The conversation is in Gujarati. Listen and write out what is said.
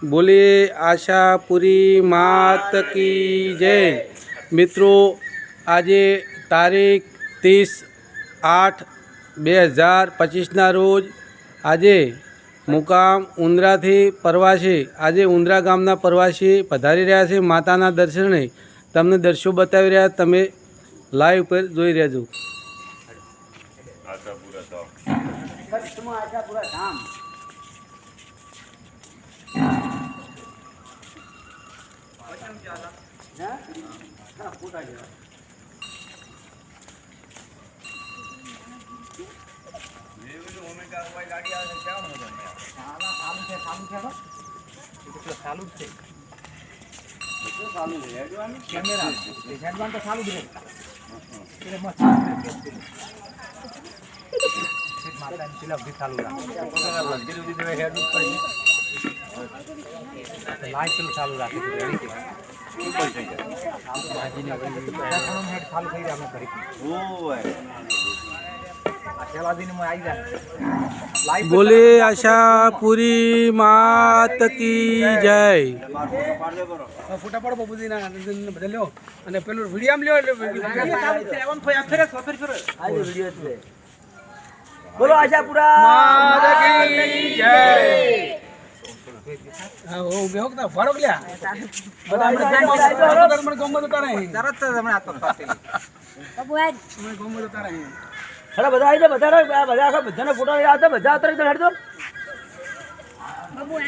બોલીએ આશાપુરી માત કી જય। મિત્રો આજે તારીખ 30/8/2025ના રોજ આજે મુકામ ઉંદરાથી પ્રવાસી આજે ઉંદરા ગામના પ્રવાસી પધારી રહ્યા છે માતાના દર્શને। તમને દર્શો બતાવી રહ્યા, તમે લાઈવ પર જોઈ રહ્યા છો। બોલે આશાપુરી માત કી જય। ફોટા પાડો બાબુજીના બધા લ્યો અને પેલું વિડીયો લ્યો। બોલો આશાપુરા માત કી જય। હા ઓ બેહો કે ફાડો લ્યા બધા મને ગમ જતા રહે તરત તમને આતો બાબુ આજ મને ગમ જતા રહે। અરે બધા આવી જાય, બધા આખા બધાના ફોટો આવતા, બધા આવતા હેડ દો બાબુ આ